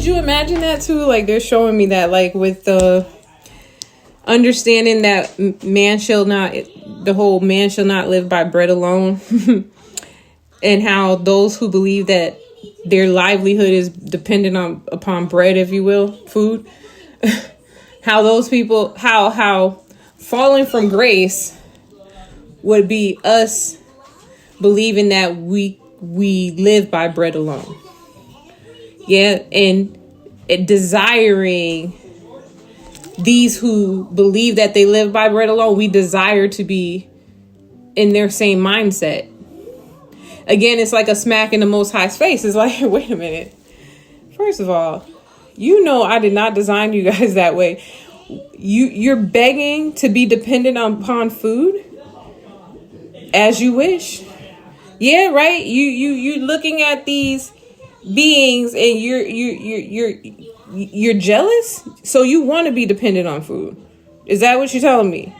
Could you imagine that too? Like they're showing me that, like with the understanding that the whole man shall not live by bread alone. And how those who believe that their livelihood is dependent upon bread, if you will, food, how those people, how falling from grace would be us believing that we live by bread alone. Yeah. And desiring these who believe that they live by bread alone, we desire to be in their same mindset. Again, it's like a smack in the Most High's face. It's like, wait a minute. First of all, I did not design you guys that way. You're begging to be dependent upon food as you wish. Yeah, right. You looking at these beings and you're jealous. So you want to be dependent on food. Is that what you're telling me?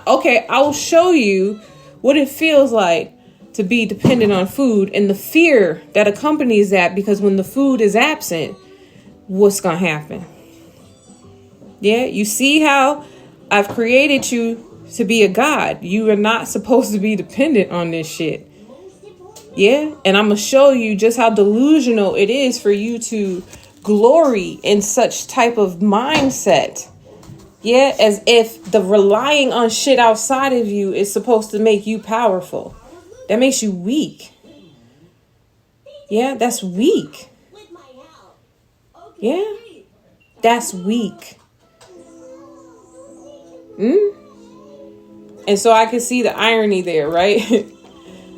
Okay, I will show you what it feels like to be dependent on food and the fear that accompanies that, because when the food is absent, what's gonna happen? Yeah, you see how I've created you to be a god. You are not supposed to be dependent on this shit. Yeah, and I'm gonna show you just how delusional it is for you to glory in such type of mindset. Yeah, as if the relying on shit outside of you is supposed to make you powerful. That makes you weak. Yeah, that's weak. Yeah, that's weak. And so I can see the irony there, right?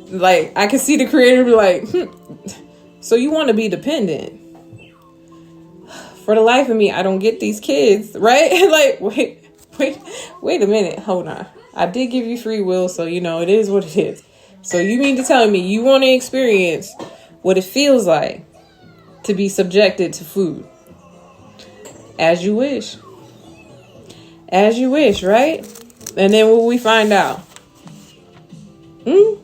Like, I can see the creator be like, so you want to be dependent? For the life of me, I don't get these kids, right? Like, wait a minute. Hold on. I did give you free will, so it is what it is. So you mean to tell me you want to experience what it feels like to be subjected to food? As you wish. As you wish, right? And then what we find out?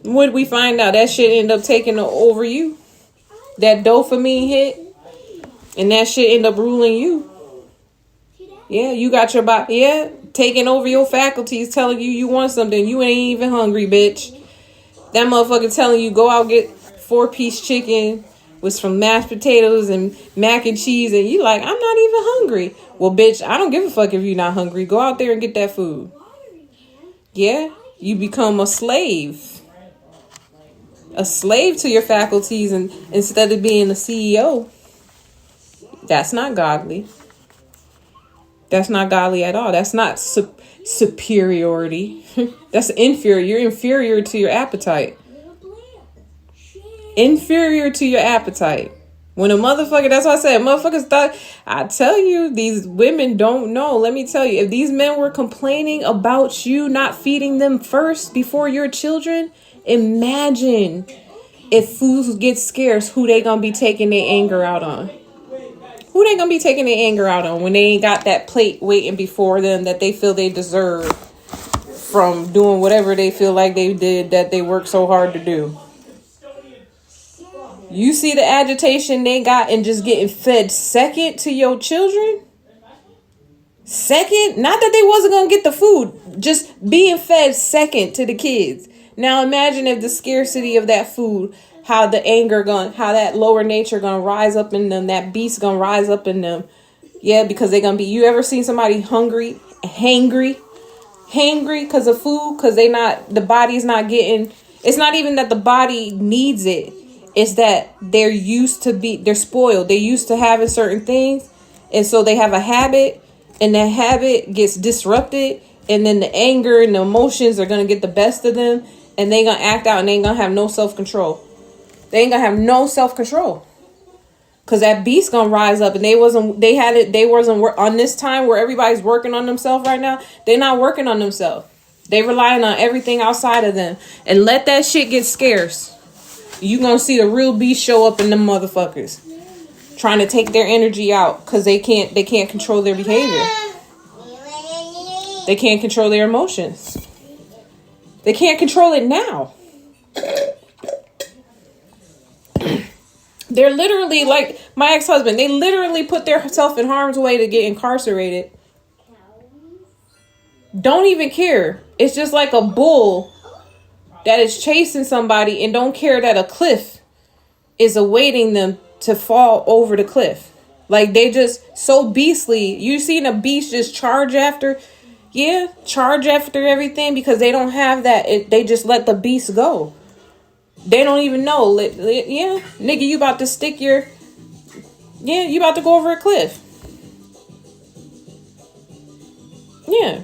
What we find out? That shit end up taking over you. That dopamine hit. And that shit end up ruling you. Yeah, you got your body. Yeah, taking over your faculties, telling you want something. You ain't even hungry, bitch. That motherfucker telling you go out get 4-piece chicken with some mashed potatoes and mac and cheese, and you like, I'm not even hungry. Well, bitch, I don't give a fuck if you're not hungry. Go out there and get that food. Yeah, you become a slave to your faculties, and instead of being a CEO. That's not godly. That's not godly at all. That's not superiority. That's inferior. You're inferior to your appetite. Inferior to your appetite. When a motherfucker, that's why I said motherfuckers thought, I tell you, these women don't know. Let me tell you, if these men were complaining about you not feeding them first before your children, imagine if food gets scarce, who they gonna be taking their anger out on? Who they gonna be taking their anger out on when they ain't got that plate waiting before them that they feel they deserve from doing whatever they feel like they did that they worked so hard to do? You see the agitation they got in just getting fed second to your children? Second? Not that they wasn't gonna get the food, just being fed second to the kids. Now imagine if the scarcity of that food, how the anger how that lower nature gonna rise up in them, that beast gonna rise up in them. Yeah, because they're gonna be, you ever seen somebody hangry because of food? Because the body's not getting, it's not even that the body needs it. It's that they're spoiled. They're used to having certain things. And so they have a habit, and that habit gets disrupted. And then the anger and the emotions are going to get the best of them. And they going to act out, and they ain't going to have no self-control. They ain't going to have no self-control. Because that beast going to rise up. And they wasn't on this time where everybody's working on themselves right now. They're not working on themselves. They relying on everything outside of them. And let that shit get scarce. You gonna see the real beast show up in them motherfuckers, trying to take their energy out because they can't control their behavior. They can't control their emotions. They can't control it now. They're literally like my ex-husband. They literally put themselves in harm's way to get incarcerated. Don't even care. It's just like a bull that is chasing somebody and don't care that a cliff is awaiting them to fall over the cliff. Like they just so beastly. You seen a beast just charge after everything because they don't have that. They just let the beast go. They don't even know. Nigga, you about to you about to go over a cliff. Yeah.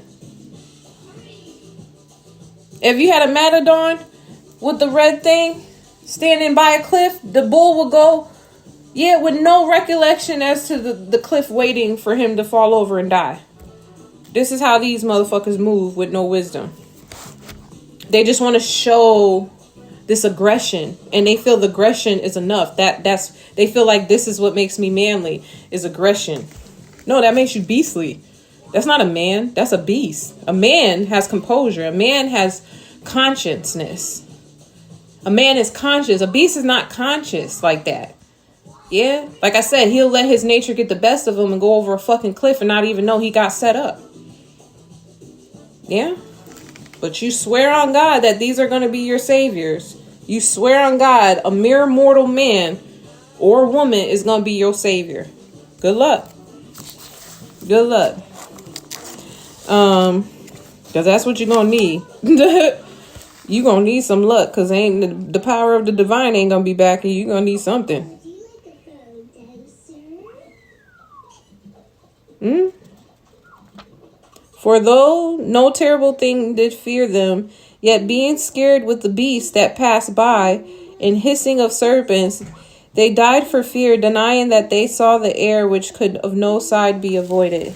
If you had a matador with the red thing standing by a cliff, the bull will go, with no recollection as to the cliff waiting for him to fall over and die. This is how these motherfuckers move with no wisdom. They just want to show this aggression, and they feel the aggression is enough. They feel like this is what makes me manly, is aggression. No, that makes you beastly. That's not a man. That's a beast. A man has composure. A man has consciousness. A man is conscious. A beast is not conscious like that. Yeah. Like I said, he'll let his nature get the best of him and go over a fucking cliff and not even know he got set up. Yeah. But you swear on God that these are going to be your saviors. You swear on God, a mere mortal man or woman is going to be your savior. Good luck. Good luck. Because that's what you're going to need. You're going to need some luck because ain't the power of the divine ain't going to be backing you. You're going to need something. For though no terrible thing did fear them, yet being scared with the beasts that passed by and hissing of serpents, they died for fear, denying that they saw the air which could of no side be avoided.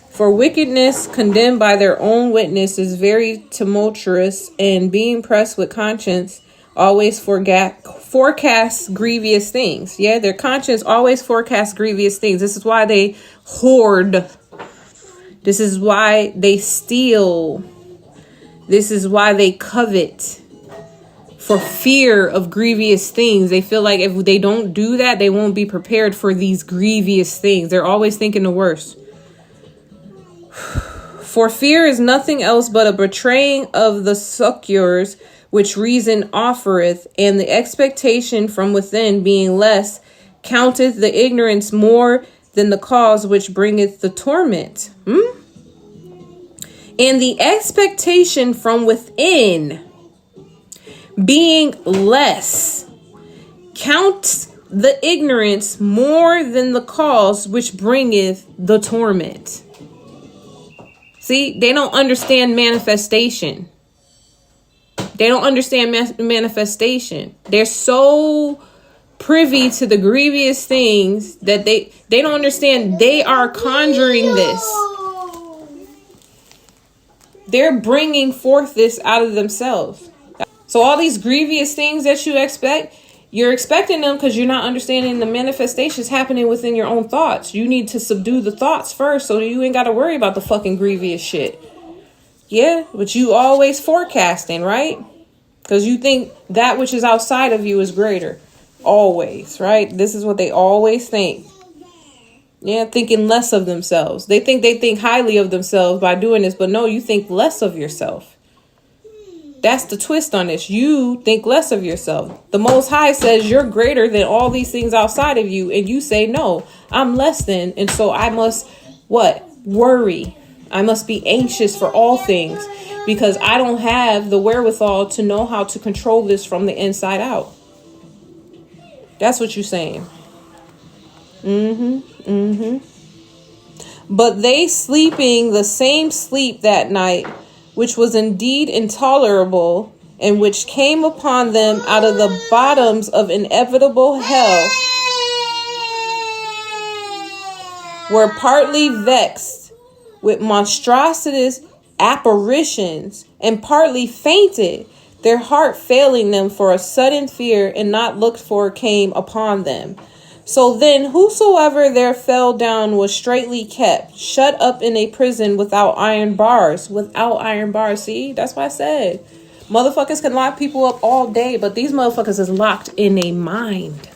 For wickedness condemned by their own witness is very tumultuous, and being pressed with conscience always forecasts grievous things. Yeah, their conscience always forecasts grievous things. This is why they hoard. This is why they steal. This is why they covet. For fear of grievous things. They feel like if they don't do that, they won't be prepared for these grievous things. They're always thinking the worst. For fear is nothing else but a betraying of the succors which reason offereth, and the expectation from within being less, counteth the ignorance more than the cause which bringeth the torment. And the expectation from within being less, counts the ignorance more than the cause which bringeth the torment. See, they don't understand manifestation. They don't understand manifestation. They're so privy to the grievous things that they don't understand. They are conjuring this. They're bringing forth this out of themselves. So all these grievous things that you expect, you're expecting them because you're not understanding the manifestations happening within your own thoughts. You need to subdue the thoughts first so that you ain't got to worry about the fucking grievous shit. Yeah, but you always forecasting, right? Because you think that which is outside of you is greater. Always, right? This is what they always think. Yeah, thinking less of themselves. They think highly of themselves by doing this, but no, you think less of yourself. That's the twist on this. You think less of yourself. The Most High says you're greater than all these things outside of you, and you say, no, I'm less than, and so I must, worry. I must be anxious for all things because I don't have the wherewithal to know how to control this from the inside out. That's what you're saying. But they sleeping the same sleep that night, which was indeed intolerable, and which came upon them out of the bottoms of inevitable hell, were partly vexed with monstrous apparitions, and partly fainted, their heart failing them for a sudden fear and not looked for came upon them. So then whosoever there fell down was straitly kept, shut up in a prison without iron bars. Without iron bars. See, that's what I said. Motherfuckers can lock people up all day, but these motherfuckers is locked in a mind.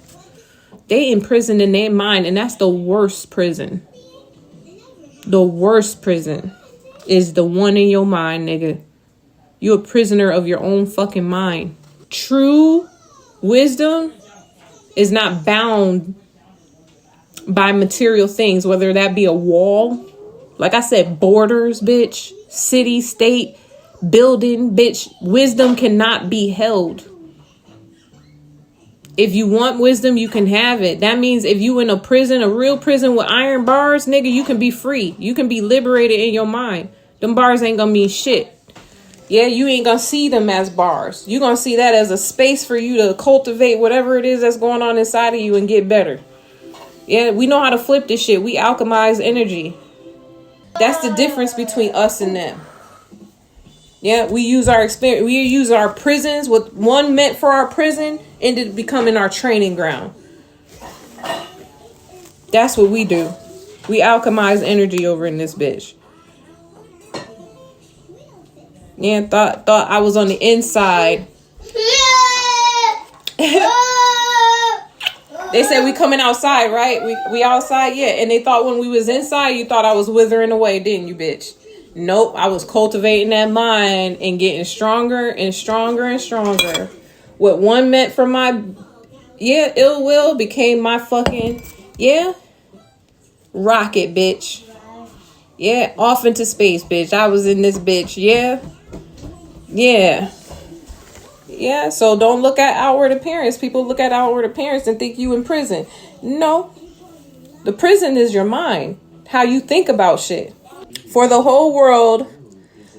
They imprisoned in their mind, and that's the worst prison. The worst prison is the one in your mind, nigga. You're a prisoner of your own fucking mind. True wisdom is not bound by material things, whether that be a wall, like I said, borders, bitch, city, state, building, bitch. Wisdom cannot be held. If you want wisdom, you can have it. That means if you in a prison, a real prison with iron bars, nigga, you can be free. You can be liberated in your mind. Them bars ain't gonna mean shit. Yeah, you ain't gonna see them as bars. You gonna see that as a space for you to cultivate whatever it is that's going on inside of you and get better. Yeah, we know how to flip this shit. We alchemize energy. That's the difference between us and them. Yeah, we use our experience. We use our prisons, what one meant for our prison ended up becoming our training ground. That's what we do. We alchemize energy over in this bitch. Yeah, thought I was on the inside. They said we coming outside, right? We outside, yeah. And they thought when we was inside, you thought I was withering away, didn't you, bitch? Nope, I was cultivating that mind and getting stronger and stronger and stronger. What one meant for my, ill will became my fucking, rocket, bitch. Yeah, off into space, bitch. I was in this bitch, yeah. So don't look at outward appearance. People look at outward appearance and think you in prison. No, the prison is your mind, how you think about shit. For the whole world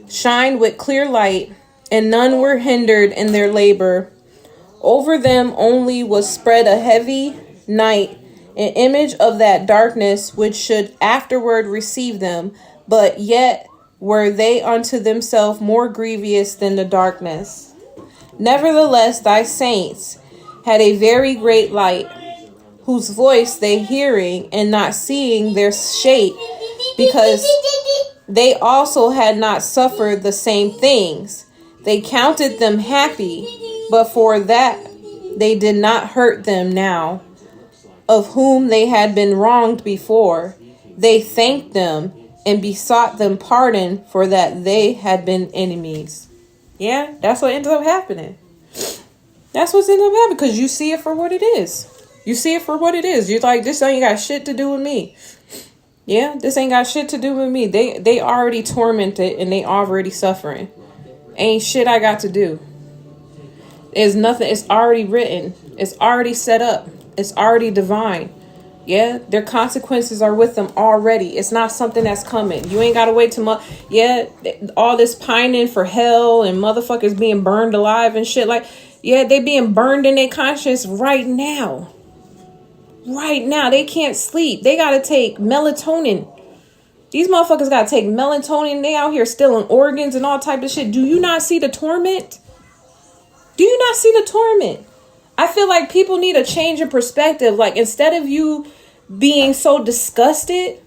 shined with clear light, and none were hindered in their labor. Over them only was spread a heavy night, an image of that darkness which should afterward receive them, but yet were they unto themselves more grievous than the darkness. Nevertheless, thy saints had a very great light, whose voice they hearing and not seeing their shape, because they also had not suffered the same things. They counted them happy, but for that they did not hurt them now, of whom they had been wronged before. They thanked them and besought them pardon for that they had been enemies. Yeah, that's what ended up happening. That's what's ended up happening, because you see it for what it is. You see it for what it is. You're like, this ain't got shit to do with me. Yeah, this ain't got shit to do with me. They already tormented and they already suffering. Ain't shit I got to do. There's nothing. It's already written. It's already set up. It's already divine. Yeah, their consequences are with them already. It's not something that's coming. You ain't got to wait till all this pining for hell and motherfuckers being burned alive and shit. Like, yeah, they being burned in their conscience right now. Right now, they can't sleep. They got to take melatonin. These motherfuckers got to take melatonin. They out here stealing organs and all type of shit. Do you not see the torment? Do you not see the torment? I feel like people need a change in perspective. Like, instead of you being so disgusted,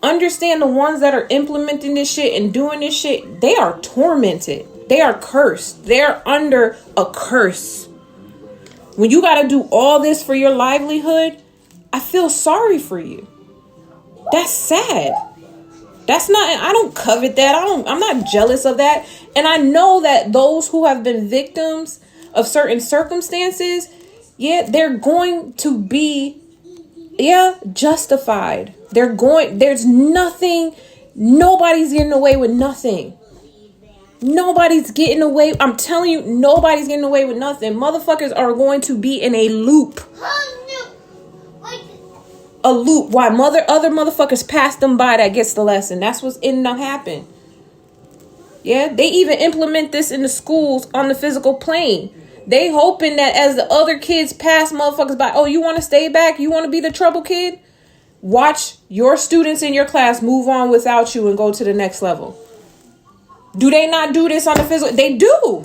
understand the ones that are implementing this shit and doing this shit, they are tormented. They are cursed. They're under a curse. When you got to do all this for your livelihood, I feel sorry for you. That's sad. That's not, I don't covet that. I'm not jealous of that. And I know that those who have been victims of certain circumstances, they're going to be, justified. There's nothing, nobody's getting away with nothing. Nobody's getting away. I'm telling you, nobody's getting away with nothing. Motherfuckers are going to be in a loop. A loop. Why other motherfuckers pass them by that gets the lesson. That's what's ending up happening. Yeah, they even implement this in the schools on the physical plane. They hoping that as the other kids pass motherfuckers by, oh, you want to stay back? You want to be the trouble kid? Watch your students in your class move on without you and go to the next level. Do they not do this on the physical? They do.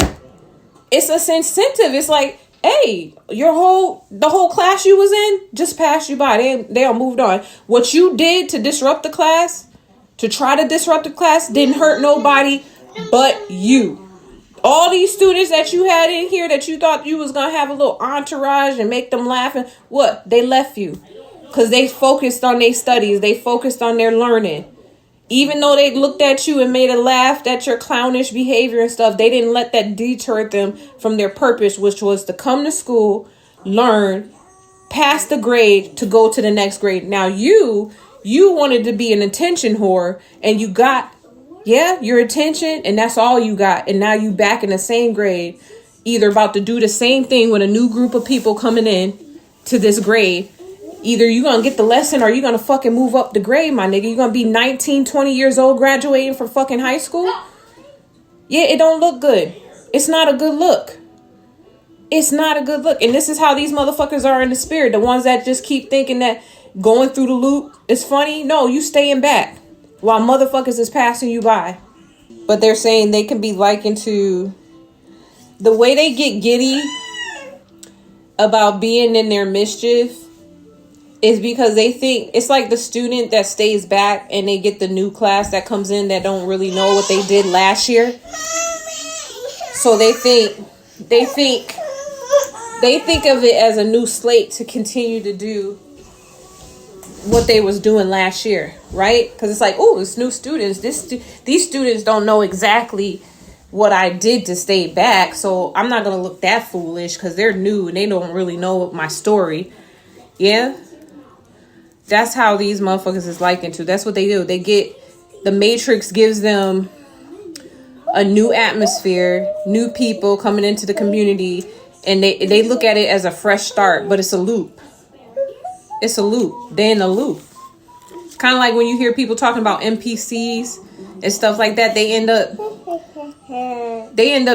It's an incentive. It's like, hey, the whole class you was in just passed you by. They all moved on. What you did to disrupt the class, to try to disrupt the class, didn't hurt nobody but you. All these students that you had in here that you thought you was going to have a little entourage and make them laugh, and what? They left you because they focused on their studies. They focused on their learning. Even though they looked at you and made a laugh at your clownish behavior and stuff, they didn't let that deter them from their purpose, which was to come to school, learn, pass the grade to go to the next grade. Now you wanted to be an attention whore, and you got, your attention, and that's all you got. And now you back in the same grade, either about to do the same thing with a new group of people coming in to this grade. Either you're going to get the lesson or you're going to fucking move up the grade, my nigga. You're going to be 19, 20 years old graduating from fucking high school. Yeah, it don't look good. It's not a good look. It's not a good look. And this is how these motherfuckers are in the spirit. The ones that just keep thinking that going through the loop is funny. No, you staying back while motherfuckers is passing you by. But they're saying they can be likened to the way they get giddy about being in their mischief is because they think it's like the student that stays back and they get the new class that comes in that don't really know what they did last year. So they think of it as a new slate to continue to do what they was doing last year, right? Because it's like, oh, it's new students. These students don't know exactly what I did to stay back, so I'm not gonna look that foolish because they're new and they don't really know my story. Yeah. That's how these motherfuckers is likened to. That's what they do. They get, the Matrix gives them a new atmosphere, new people coming into the community, and they look at it as a fresh start, but it's a loop. It's a loop. They're in a loop. Kind of like when you hear people talking about NPCs and stuff like that, they end up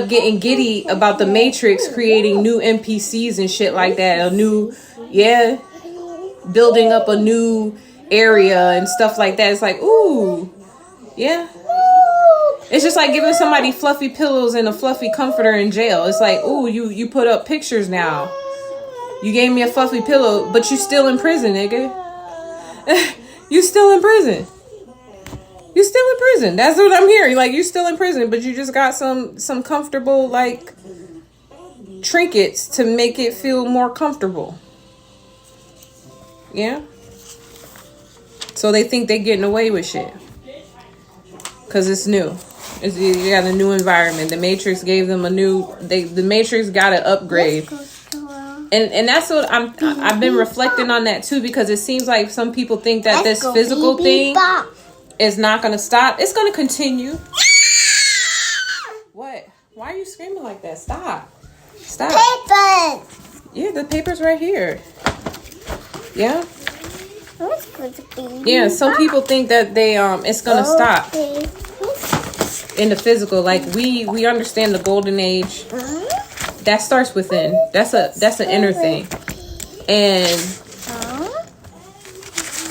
getting giddy about the Matrix creating new NPCs and shit like that. Building up a new area and stuff like that. It's like, ooh, yeah. It's just like giving somebody fluffy pillows and a fluffy comforter in jail. It's like, ooh, you put up pictures now. You gave me a fluffy pillow, but you still in prison, nigga. You still in prison. You still in prison. That's what I'm hearing. Like, you still in prison, but you just got some comfortable, like, trinkets to make it feel more comfortable. Yeah. So they think they're getting away with shit. Because it's new. You got a new environment. The Matrix gave them the Matrix got an upgrade. And that's what I've been reflecting on that too, because it seems like some people think that this physical thing is not going to stop. It's going to continue. What? Why are you screaming like that? Stop. Paper. Yeah, the paper's right here. Yeah. Yeah, some people think that they it's gonna stop in the physical. Like we understand the golden age. That starts within. That's an inner thing. And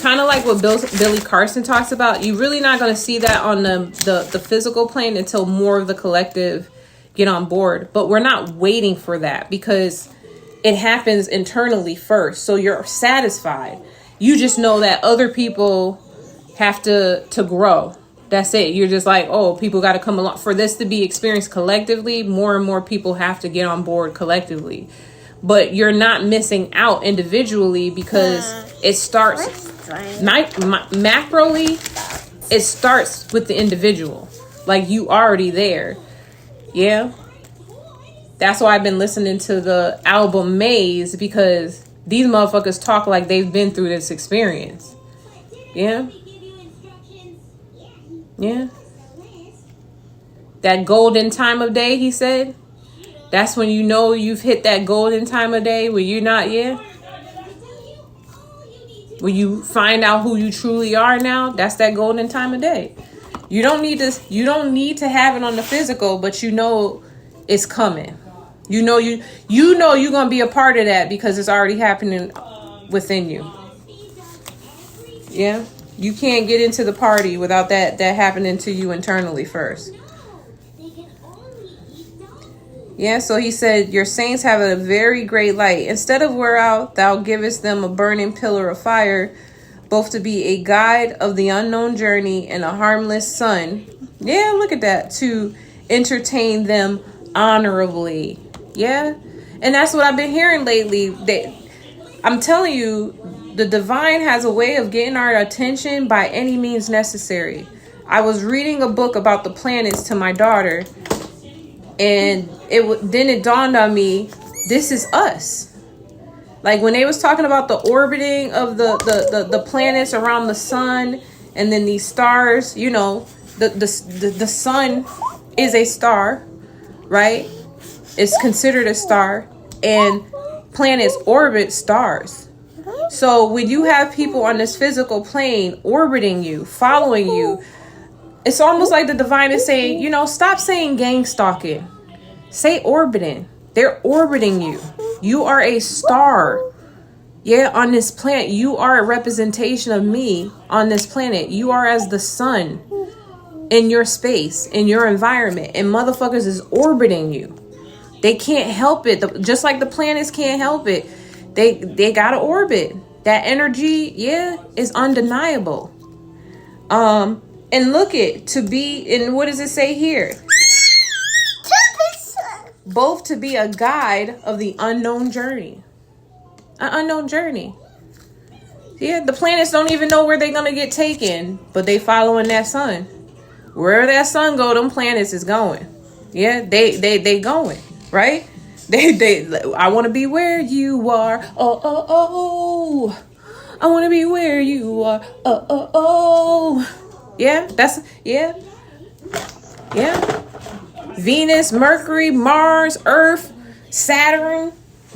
kind of like what Billy Carson talks about, you're really not gonna see that on the physical plane until more of the collective get on board. But we're not waiting for that because it happens internally first. So you're satisfied. You just know that other people have to grow. That's it. You're just like, oh, people got to come along. For this to be experienced collectively, more and more people have to get on board collectively. But you're not missing out individually because it starts macroly. It starts with the individual. Like, you already there. Yeah. That's why I've been listening to the album Maze, because these motherfuckers talk like they've been through this experience. Yeah. Yeah. That golden time of day, he said. That's when you know you've hit that golden time of day where you're not, when you find out who you truly are now, that's that golden time of day. You don't need to have it on the physical, but you know it's coming. You know you're gonna be a part of that because it's already happening within you. Yeah. You can't get into the party without that happening to you internally first. Yeah, so he said, your saints have a very great light. Instead of wear out, thou givest them a burning pillar of fire, both to be a guide of the unknown journey and a harmless sun. Yeah, look at that. To entertain them honorably. Yeah. And that's what I've been hearing lately. I'm telling you, the divine has a way of getting our attention by any means necessary. I was reading a book about the planets to my daughter, and then it dawned on me, this is us. Like when they was talking about the orbiting of the planets around the sun, and then these stars, you know, the sun is a star, right? It's considered a star, and planets orbit stars. So when you have people on this physical plane orbiting you, following you, it's almost like the divine is saying, you know, stop saying gang stalking. Say orbiting. They're orbiting you. You are a star. Yeah, on this planet. You are a representation of me on this planet. You are as the sun in your space, in your environment. And motherfuckers is orbiting you. They can't help it. Just like the planets can't help it. They gotta orbit. That energy, yeah, is undeniable. And look it, to be, and what does it say here? Both to be a guide of the unknown journey. An unknown journey. Yeah, the planets don't even know where they're gonna get taken, but they following that sun. Wherever that sun go, them planets is going. Yeah, they going, right? I want to be where you are. Oh. I want to be where you are. Oh. Yeah, yeah. Venus, Mercury, Mars, Earth, Saturn,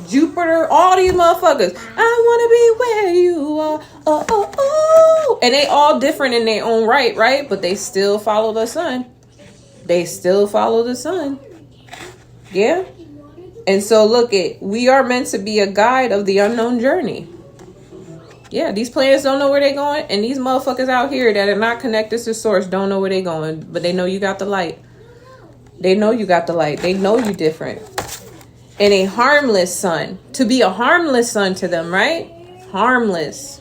Jupiter, all these motherfuckers. I want to be where you are. Oh. And they all different in their own right? But they still follow the sun. Yeah. And so look we are meant to be a guide of the unknown journey. Yeah, these planets don't know where they're going, and these motherfuckers out here that are not connected to source don't know where they're going, but they know you got the light. They know you different. And a harmless son. To be a harmless son to them, right? Harmless.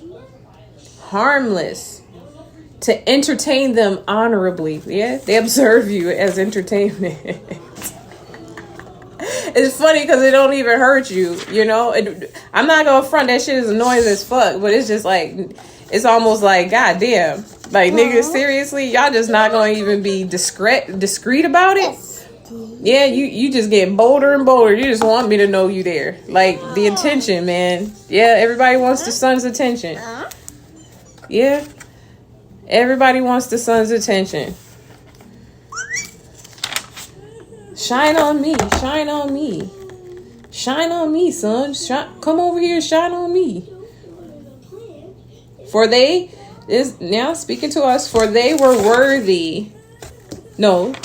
To entertain them honorably. Yeah, they observe you as entertainment. It's funny because it don't even hurt you, you know. I'm not gonna front, that shit is annoying as fuck, but it's just like, it's almost like, goddamn, like niggas, seriously, y'all just not gonna even be discreet about it. Yeah, you just get bolder and bolder. You just want me to know you there, like the attention, man. Yeah, everybody wants the sun's attention. Yeah, everybody wants the sun's attention. Shine on me, son. Come over here, shine on me. For they is now speaking to us. For they were worthy. No.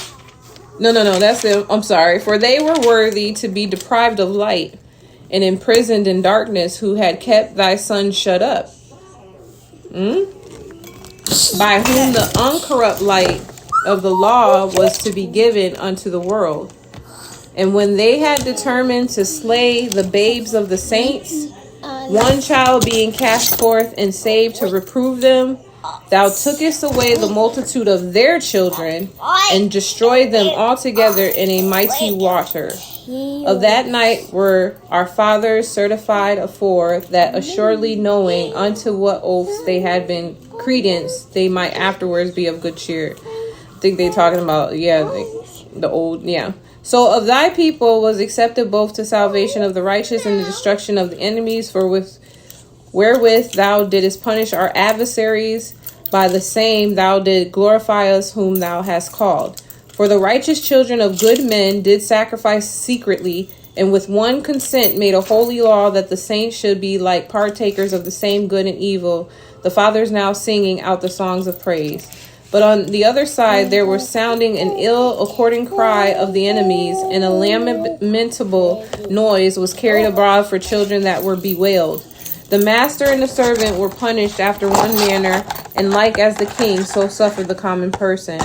That's it. I'm sorry. For they were worthy to be deprived of light and imprisoned in darkness, who had kept thy son shut up. By whom the uncorrupt light of the law was to be given unto the world. And when they had determined to slay the babes of the saints, one child being cast forth and saved to reprove them, thou tookest away the multitude of their children and destroyed them altogether in a mighty water. Of that night were our fathers certified afore, that assuredly knowing unto what oaths they had been credence, they might afterwards be of good cheer. I think they talking about, the old, So of thy people was accepted both to salvation of the righteous and the destruction of the enemies, for wherewith thou didst punish our adversaries, by the same thou did glorify us whom thou hast called. For the righteous children of good men did sacrifice secretly, and with one consent made a holy law that the saints should be like partakers of the same good and evil, the fathers now singing out the songs of praise. But on the other side there was sounding an ill-according cry of the enemies, and a lamentable noise was carried abroad for children that were bewailed. The master and the servant were punished after one manner, and like as the king, so suffered the common person.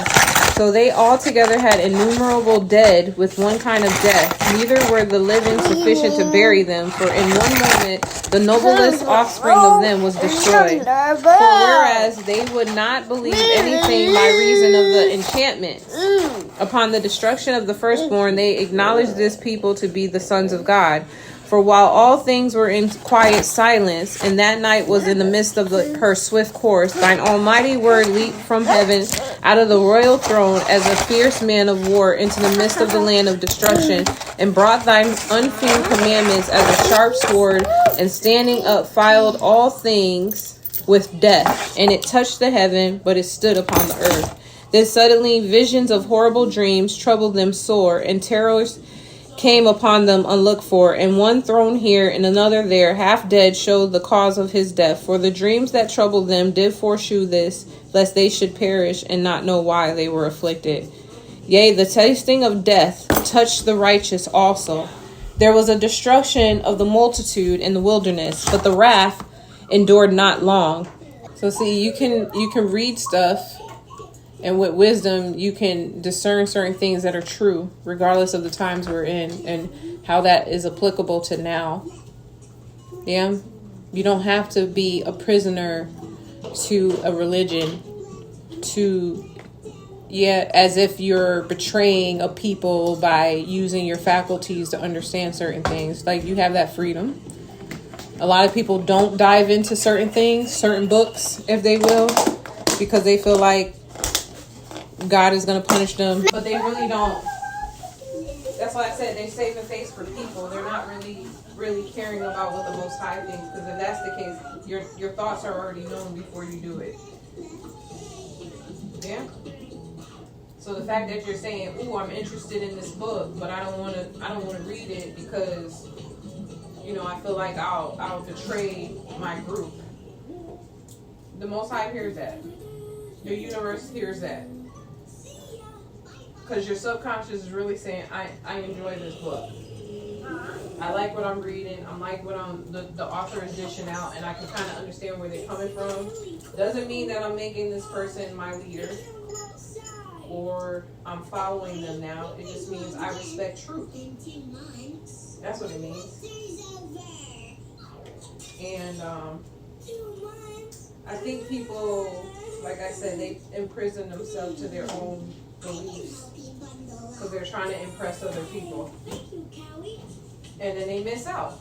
So they altogether had innumerable dead with one kind of death. Neither were the living sufficient to bury them, for in one moment the noblest offspring of them was destroyed. For whereas they would not believe anything by reason of the enchantments, upon the destruction of the firstborn, they acknowledged this people to be the sons of God. For while all things were in quiet silence, and that night was in the midst of her swift course, thine almighty word leaped from heaven out of the royal throne as a fierce man of war into the midst of the land of destruction, and brought thine unfeigned commandments as a sharp sword, and standing up filed all things with death. And it touched the heaven, but it stood upon the earth. Then suddenly visions of horrible dreams troubled them sore, and terrors came upon them unlooked for, and one thrown here and another there, half dead, showed the cause of his death. For the dreams that troubled them did foreshew this, lest they should perish and not know why they were afflicted. Yea, the tasting of death touched the righteous also. There was a destruction of the multitude in the wilderness, but the wrath endured not long. So see, you can read stuff, and with wisdom, you can discern certain things that are true, regardless of the times we're in and how that is applicable to now. Yeah. You don't have to be a prisoner to a religion as if you're betraying a people by using your faculties to understand certain things. Like, you have that freedom. A lot of people don't dive into certain things, certain books, if they will, because they feel like God is going to punish them, but they really don't. That's why I said they save the face for people. They're not really caring about what the Most High thinks, because if that's the case, your thoughts are already known before you do it. Yeah. So the fact that you're saying, "Ooh, I'm interested in this book, but I don't want to read it because, I feel like I'll betray my group." The Most High hears that. The universe hears that. Because your subconscious is really saying, I enjoy this book. I like what I'm reading. I like what the author is dishing out, and I can kind of understand where they're coming from. Doesn't mean that I'm making this person my leader or I'm following them now. It just means I respect truth. That's what it means. And I think people, like I said, they imprison themselves to their own beliefs because they're trying to impress other people, and then they miss out,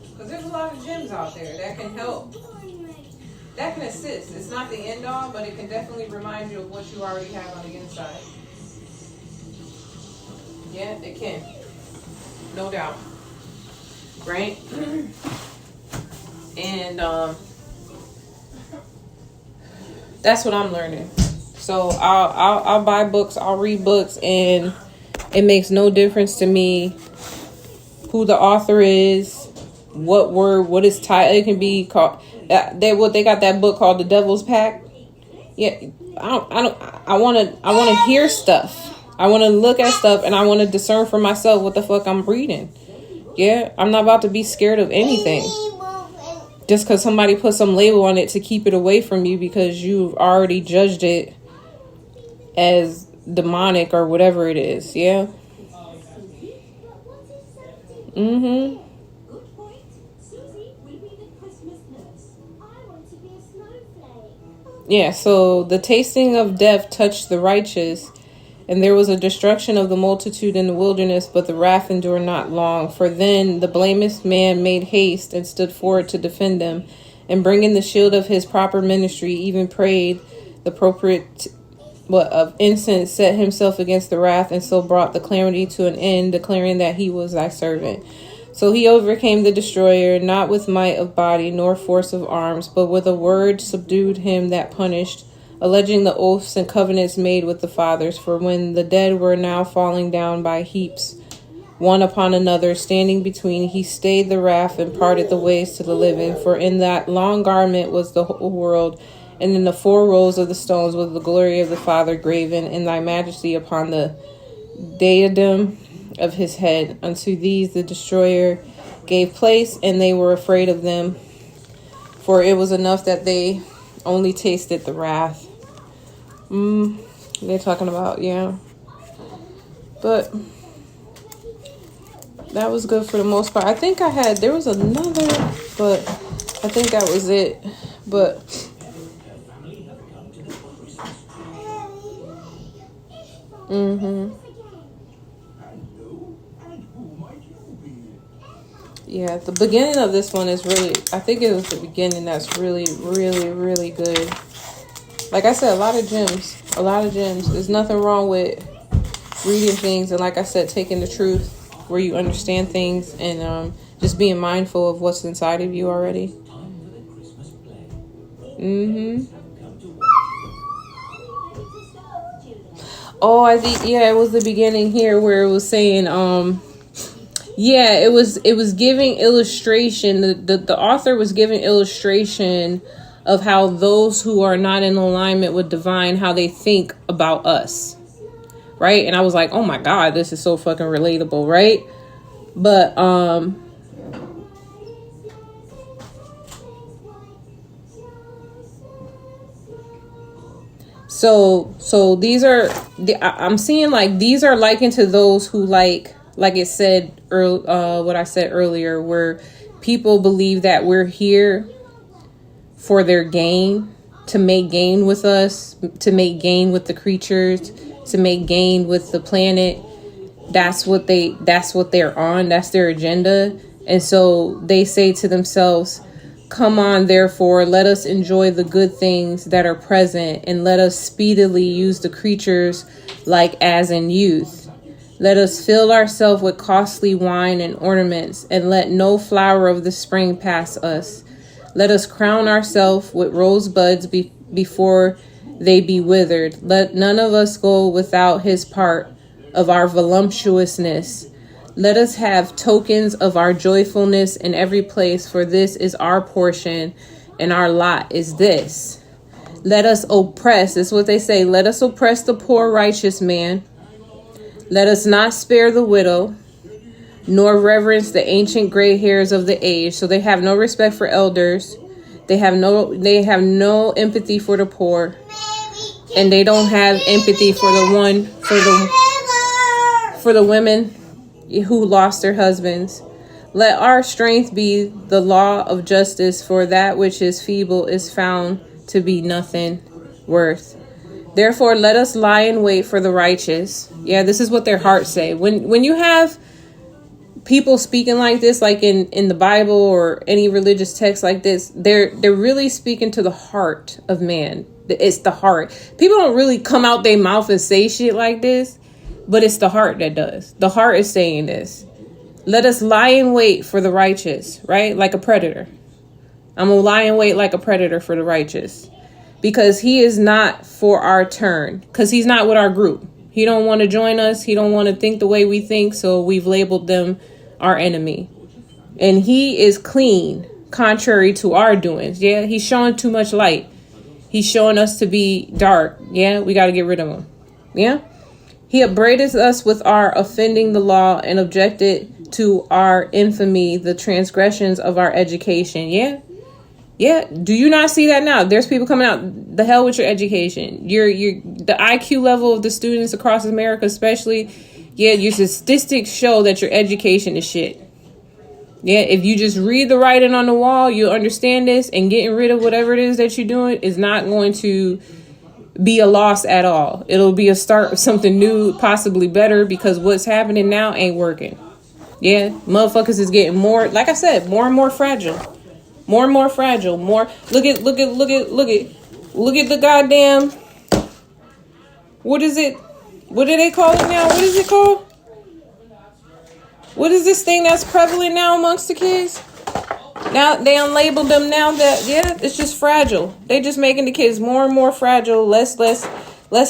because there's a lot of gems out there that can help, that can assist. It's not the end all, but it can definitely remind you of what you already have on the inside. Yeah, it can, no doubt, right? And that's what I'm learning. So I'll buy books, I'll read books, and it makes no difference to me who the author is, what is title. It can be called. They got that book called The Devil's Pact. Yeah, I want to hear stuff. I want to look at stuff, and I want to discern for myself what the fuck I'm reading. Yeah, I'm not about to be scared of anything just because somebody put some label on it to keep it away from you because you've already judged it as demonic or whatever it is. Yeah. Yeah, so the tasting of death touched the righteous, and there was a destruction of the multitude in the wilderness, but the wrath endured not long. For then the blameless man made haste and stood forward to defend them, and bringing the shield of his proper ministry, even prayed the appropriate of incense, set himself against the wrath, and so brought the calamity to an end, declaring that he was thy servant. So he overcame the destroyer, not with might of body, nor force of arms, but with a word subdued him that punished, alleging the oaths and covenants made with the fathers. For when the dead were now falling down by heaps, one upon another, standing between, he stayed the wrath and parted the ways to the living. For in that long garment was the whole world, and in the 4 rows of the stones was the glory of the Father graven in thy majesty upon the diadem of his head. Unto these the destroyer gave place, and they were afraid of them. For it was enough that they only tasted the wrath. They're talking about, yeah. But that was good for the most part. I think there was another, but I think that was it. But yeah, the beginning of this one is really, I think it was the beginning that's really, really, really good. Like I said, a lot of gems. There's nothing wrong with reading things, and like I said, taking the truth where you understand things, and just being mindful of what's inside of you already. Oh, I think, yeah, it was the beginning here where it was saying, yeah, it was giving illustration. The author was giving illustration of how those who are not in alignment with divine, how they think about us. Right? And I was like, oh my God, this is so fucking relatable, right? But so these are I'm seeing like these are likened to those who like it said what I said earlier, where people believe that we're here for their gain, to make gain with us, to make gain with the creatures, to make gain with the planet. That's what they're on. That's their agenda. And so they say to themselves, come on, therefore, let us enjoy the good things that are present, and let us speedily use the creatures like as in youth. Let us fill ourselves with costly wine and ornaments, and let no flower of the spring pass us. Let us crown ourselves with rosebuds before they be withered. Let none of us go without his part of our voluptuousness. Let us have tokens of our joyfulness in every place, for this is our portion, and our lot is this. Let us oppress, is what they say, let us oppress the poor righteous man. Let us not spare the widow, nor reverence the ancient gray hairs of the age. So they have no respect for elders. They have no empathy for the poor, and they don't have empathy for the women who lost their husbands. Let our strength be the law of justice, for that which is feeble is found to be nothing worth. Therefore, let us lie in wait for the righteous. Yeah, this is what their hearts say. When you have people speaking like this, like in the Bible or any religious text like this, they're really speaking to the heart of man. It's the heart. People don't really come out their mouth and say shit like this, but it's the heart that does. The heart is saying this. Let us lie in wait for the righteous, right? Like a predator. I'm going to lie in wait like a predator for the righteous, because he is not for our turn, because he's not with our group. He don't want to join us. He don't want to think the way we think. So we've labeled them our enemy. And he is clean, contrary to our doings. Yeah, he's showing too much light. He's showing us to be dark. Yeah, we got to get rid of him. Yeah. He upbraided us with our offending the law and objected to our infamy, the transgressions of our education. Yeah. Yeah. Do you not see that now? There's people coming out, the hell with your education. The IQ level of the students across America, especially. Yeah, your statistics show that your education is shit. Yeah, if you just read the writing on the wall, you'll understand this, and getting rid of whatever it is that you're doing is not going to be a loss at all. It'll be a start of something new, possibly better, because what's happening now ain't working. Yeah, motherfuckers is getting more, like I said, more and more fragile. More and more fragile. Look at the goddamn, what is it? What do they call it now? What is it called? What is this thing that's prevalent now amongst the kids? Now they unlabeled them now that, yeah, it's just fragile. They just making the kids more and more fragile, less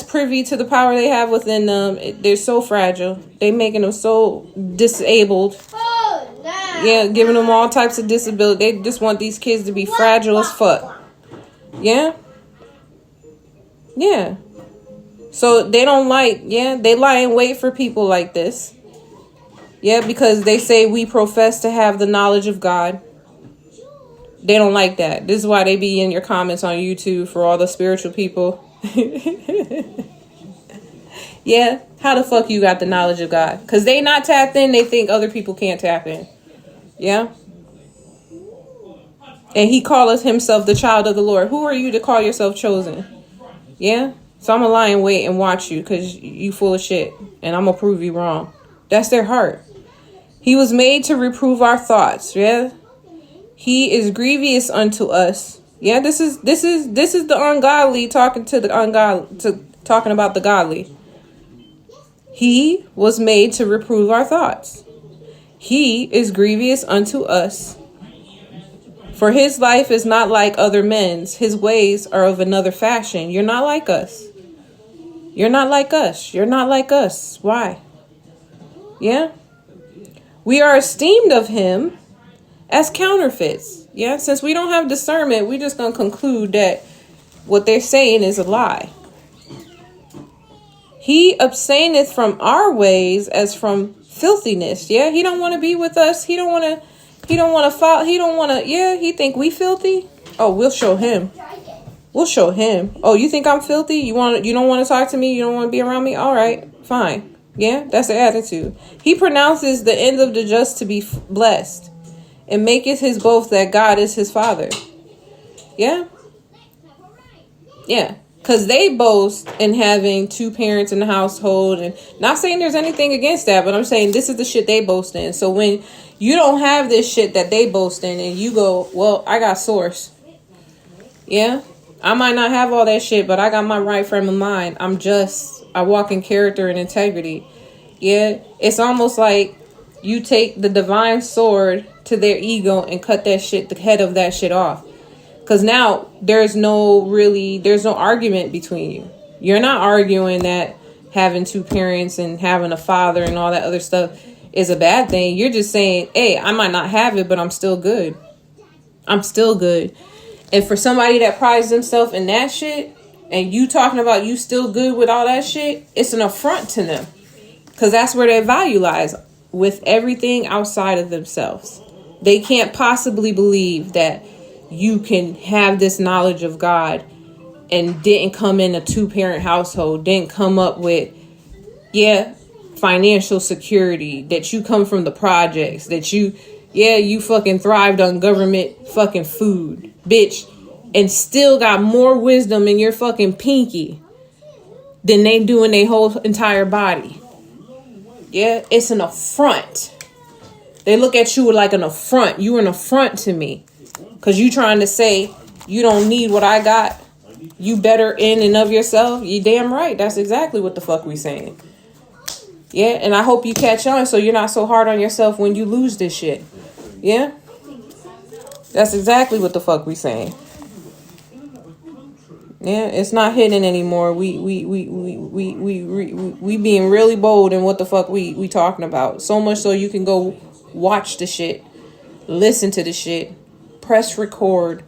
privy to the power they have within them. They're so fragile. They making them so disabled. Yeah, giving them all types of disability. They just want these kids to be fragile as fuck. Yeah? Yeah. So they don't they lie in wait for people like this. Yeah, because they say we profess to have the knowledge of God. They don't like that. This is why they be in your comments on YouTube for all the spiritual people. Yeah, how the fuck you got the knowledge of God? Because they not tapped in, they think other people can't tap in. Yeah? And he calleth himself the child of the Lord. Who are you to call yourself chosen? Yeah? So I'm going to lie and wait and watch you because you full of shit. And I'm going to prove you wrong. That's their heart. He was made to reprove our thoughts. Yeah? He is grievous unto us. Yeah, this is the ungodly talking to the ungodly, talking about the godly. He was made to reprove our thoughts. He is grievous unto us. For his life is not like other men's. His ways are of another fashion. You're not like us. You're not like us. You're not like us. Why? Yeah? We are esteemed of him as counterfeits. Yeah? Since we don't have discernment, we're just going to conclude that what they're saying is a lie. He abstaineth from our ways as from filthiness. Yeah, he don't want to be with us. He don't want to follow. He don't want to. Yeah, he think we filthy. Oh, we'll show him. We'll show him. Oh, you think I'm filthy? You don't want to talk to me? You don't want to be around me? All right, fine. Yeah, that's the attitude. He pronounces the end of the just to be blessed, and maketh his boast that God is his father. Yeah. Yeah. Because they boast in having two parents in the household. And not saying there's anything against that, but I'm saying this is the shit they boast in. So when you don't have this shit that they boast in and you go, well, I got source. Yeah. I might not have all that shit, but I got my right frame of mind. I walk in character and integrity. Yeah. It's almost like you take the divine sword to their ego and cut that shit, the head of that shit off. Because now there's no argument between you. You're not arguing that having two parents and having a father and all that other stuff is a bad thing. You're just saying, hey, I might not have it, but I'm still good. I'm still good. And for somebody that prides themselves in that shit, and you talking about you still good with all that shit, it's an affront to them. Because that's where their value lies, with everything outside of themselves. They can't possibly believe that you can have this knowledge of God and didn't come in a two-parent household, didn't come up with, financial security, that you come from the projects, that you fucking thrived on government fucking food, bitch, and still got more wisdom in your fucking pinky than they do in their whole entire body. Yeah, it's an affront. They look at you like an affront. You're an affront to me. Because you trying to say you don't need what I got. You better in and of yourself. You damn right. That's exactly what the fuck we saying. Yeah, and I hope you catch on so you're not so hard on yourself when you lose this shit. Yeah? That's exactly what the fuck we saying. Yeah, it's not hidden anymore. We being really bold in what the fuck we talking about. So much so you can go watch the shit. Listen to the shit. Press record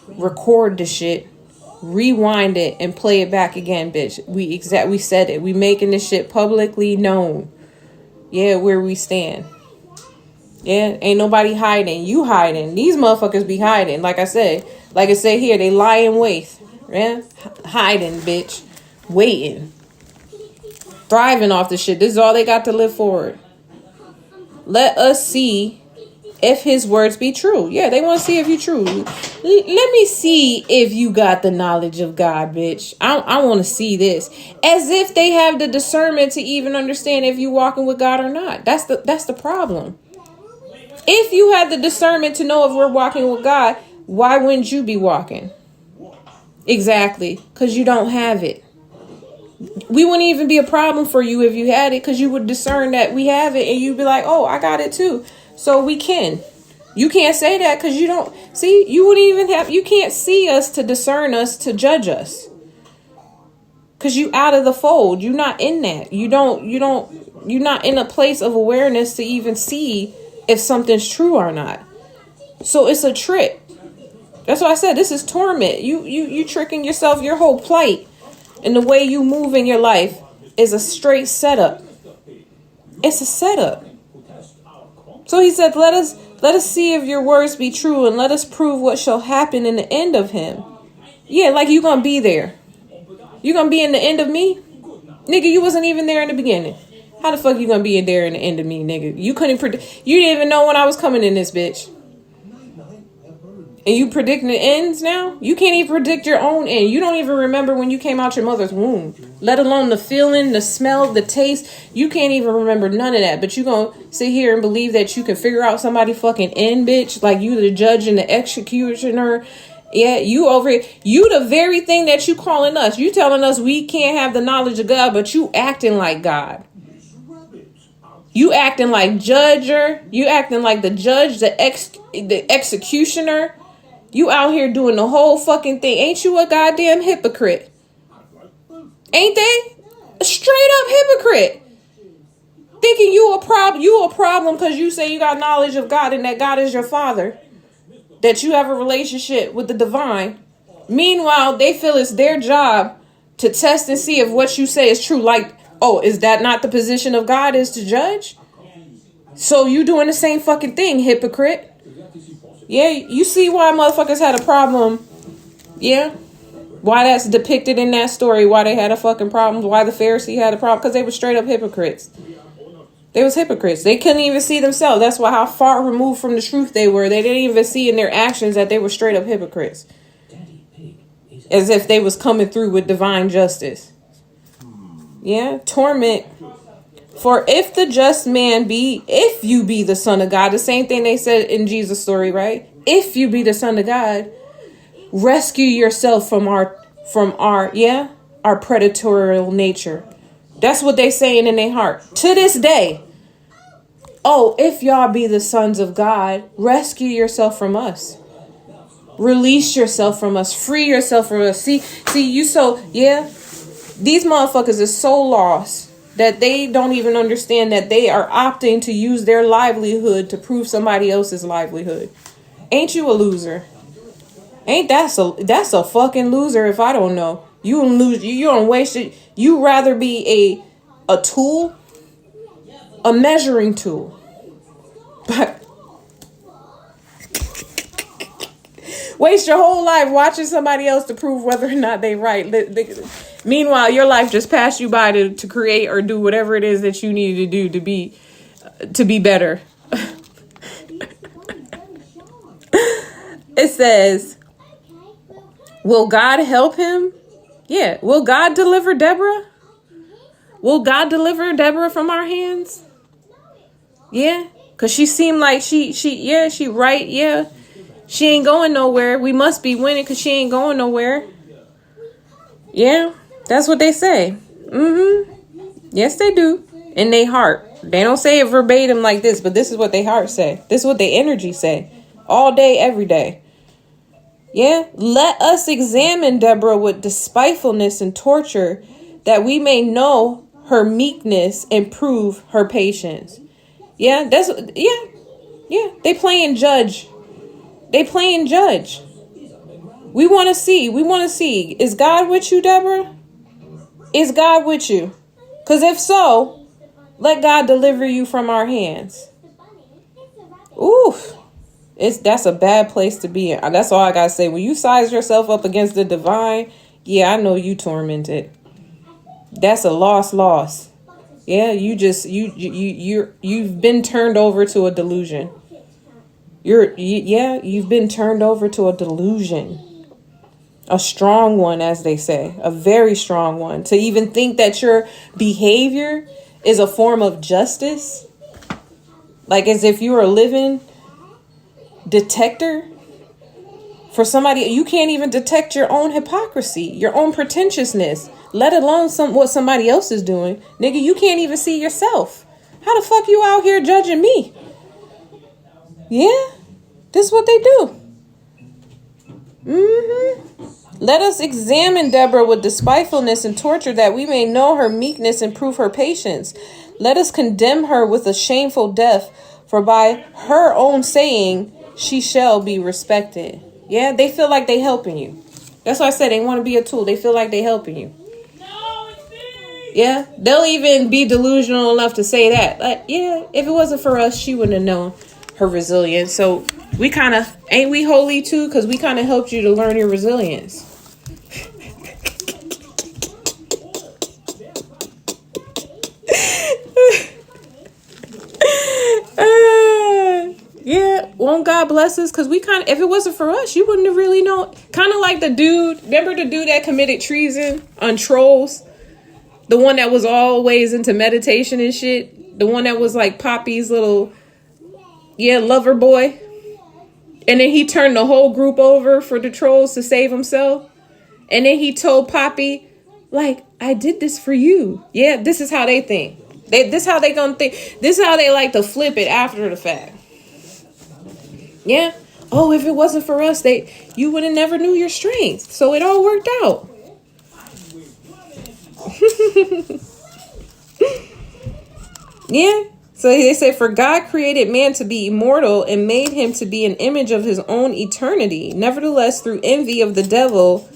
the shit, rewind it, and play it back again, bitch. We said it. We making this shit publicly known. Yeah, where we stand. Yeah, ain't nobody hiding. You hiding. These motherfuckers be hiding. Like I say here, they lie in wait. Yeah, hiding, bitch, waiting, thriving off the shit. This is all they got to live forward. Let us see if his words be true. Yeah, they want to see if you true. Let me see if you got the knowledge of God, bitch. I want to see this. As if they have the discernment to even understand if you walking with God or not. That's the problem. If you had the discernment to know if we're walking with God, why wouldn't you be walking? Exactly. Because you don't have it. We wouldn't even be a problem for you if you had it, because you would discern that we have it and you'd be like, oh, I got it too. So we can. You can't say that because you don't see. You wouldn't even have. You can't see us to discern us, to judge us, because you out of the fold. You're not in that. You're not in a place of awareness to even see if something's true or not. So it's a trick. That's why I said this is torment. You tricking yourself. Your whole plight and the way you move in your life is a straight setup. It's a setup. So he said, let us see if your words be true, and let us prove what shall happen in the end of him. Yeah, like you gonna be there. You gonna be in the end of me? Nigga, you wasn't even there in the beginning. How the fuck you gonna be in there in the end of me, nigga? You couldn't predict. You didn't even know when I was coming in this bitch. And you predicting the ends now? You can't even predict your own end. You don't even remember when you came out your mother's womb. Let alone the feeling, the smell, the taste. You can't even remember none of that. But you gonna sit here and believe that you can figure out somebody fucking end, bitch? Like you the judge and the executioner. Yeah, you over here. You the very thing that you calling us. You telling us we can't have the knowledge of God, but you acting like God. You acting like judger. You acting like the judge, the executioner. You out here doing the whole fucking thing. Ain't you a goddamn hypocrite? Ain't they? A straight up hypocrite. Thinking you a problem because you say you got knowledge of God and that God is your father. That you have a relationship with the divine. Meanwhile, they feel it's their job to test and see if what you say is true. Like, oh, is that not the position of God, is to judge? So you doing the same fucking thing, hypocrite. Yeah, you see why motherfuckers had a problem. Yeah. Why that's depicted in that story. Why they had a fucking problem. Why the Pharisee had a problem. Because they were straight up hypocrites. They was hypocrites. They couldn't even see themselves. That's why how far removed from the truth they were. They didn't even see in their actions that they were straight up hypocrites. As if they was coming through with divine justice. Yeah. Torment. For if the just man be, if you be the son of God, the same thing they said in Jesus' story, right? If you be the son of God, rescue yourself from our predatorial nature. That's what they saying in their heart. To this day. Oh, if y'all be the sons of God, rescue yourself from us. Release yourself from us. Free yourself from us. See, you so, yeah. These motherfuckers are so lost that they don't even understand that they are opting to use their livelihood to prove somebody else's livelihood. Ain't you a loser? Ain't that's a fucking loser if I don't know. You don't lose. You don't waste it. You rather be a tool, a measuring tool. But waste your whole life watching somebody else to prove whether or not they right. Meanwhile, your life just passed you by to create or do whatever it is that you need to do to be better. It says, will God help him? Yeah. Will God deliver Deborah? Will God deliver Deborah from our hands? Yeah. Because she seemed like she right. Yeah. She ain't going nowhere. We must be winning because she ain't going nowhere. Yeah. That's what they say. Yes, they do. In their heart. They don't say it verbatim like this, but this is what their heart say. This is what their energy say. All day, every day. Yeah. Let us examine Deborah with despitefulness and torture, that we may know her meekness and prove her patience. Yeah. Yeah. They playing judge. We want to see. Is God with you, Deborah? Is God with you? Because if so, let God deliver you from our hands. Oof. That's a bad place to be in. That's all I got to say. When you size yourself up against the divine, yeah, I know you tormented. That's a loss. Yeah, you've been turned over to a delusion. You've been turned over to a delusion. A strong one, as they say, a very strong one. To even think that your behavior is a form of justice, like as if you were a living detector for somebody. You can't even detect your own hypocrisy, your own pretentiousness, let alone what somebody else is doing. Nigga, you can't even see yourself. How the fuck you out here judging me? Yeah, this is what they do. Let us examine Deborah with despitefulness and torture, that we may know her meekness and prove her patience. Let us condemn her with a shameful death, for by her own saying she shall be respected. Yeah, they feel like they helping you. That's why I said they want to be a tool. They feel like they helping you. Yeah, they'll even be delusional enough to say that. Like, yeah, if it wasn't for us, she wouldn't have known her resilience. So we kind of, ain't we holy too? Because we kind of helped you to learn your resilience. won't God bless us? Because we if it wasn't for us, you wouldn't have really known. Kind of like the dude, remember the dude that committed treason on Trolls? The one that was always into meditation and shit. The one that was like Poppy's little, lover boy. And then he turned the whole group over for the Trolls to save himself. And then he told Poppy, like, I did this for you. Yeah, this is how they think. This is how they gonna think. This is how they like to flip it after the fact. Yeah. Oh, if it wasn't for us, you would have never knew your strength. So it all worked out. Yeah. So they say, for God created man to be immortal and made him to be an image of his own eternity. Nevertheless, through envy of the devil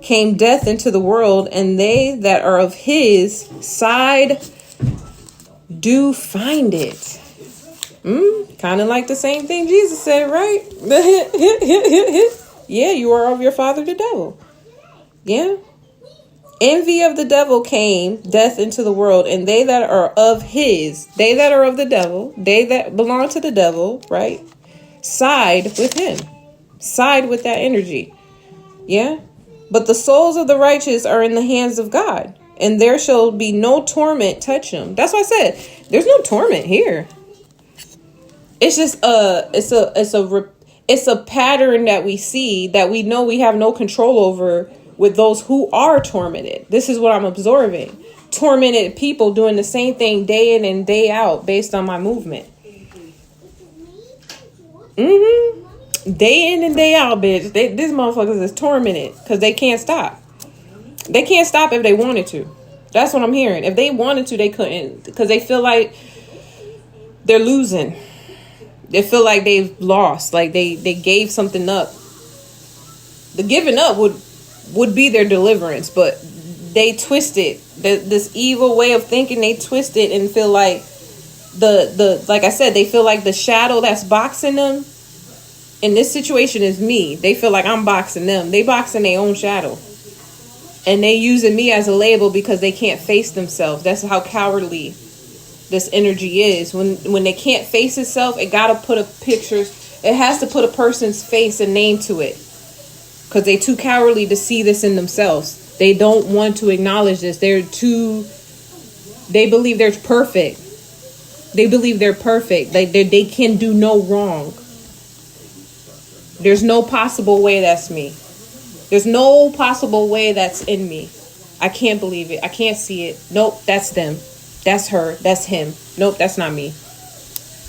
came death into the world, and they that are of his side do find it. Kind of like the same thing Jesus said, right? Yeah, you are of your father the devil. Yeah. Envy of the devil came death into the world, and they that are of they that are of the devil, they that belong to the devil, right? Side with him. Side with that energy. Yeah. But the souls of the righteous are in the hands of God, and there shall be no torment touch them. That's why I said there's no torment here. It's just it's a pattern that we see that we know we have no control over with those who are tormented. This is what I'm absorbing. Tormented people doing the same thing day in and day out based on my movement. Day in and day out, bitch. These motherfuckers is tormented because they can't stop. They can't stop if they wanted to. That's what I'm hearing. If they wanted to, they couldn't, because they feel like they're losing. They feel like they've lost, like they gave something up. The giving up would be their deliverance, but they twist it. This evil way of thinking, they twist it and feel like like I said, they feel like the shadow that's boxing them in this situation is me. They feel like I'm boxing them. They boxing their own shadow. And they using me as a label because they can't face themselves. That's how cowardly this energy is. When they can't face itself, it gotta put it has to put a person's face and name to it. Because they too cowardly to see this in themselves. They don't want to acknowledge this. They believe they're perfect. They believe they're perfect. They can do no wrong. There's no possible way that's me. There's no possible way that's in me. I can't believe it. I can't see it. Nope, that's them. That's her. That's him. Nope, that's not me.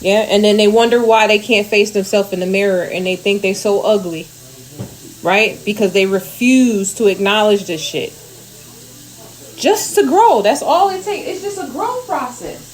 Yeah, and then they wonder why they can't face themselves in the mirror and they think they're so ugly. Right? Because they refuse to acknowledge this shit. Just to grow. That's all it takes. It's just a growth process.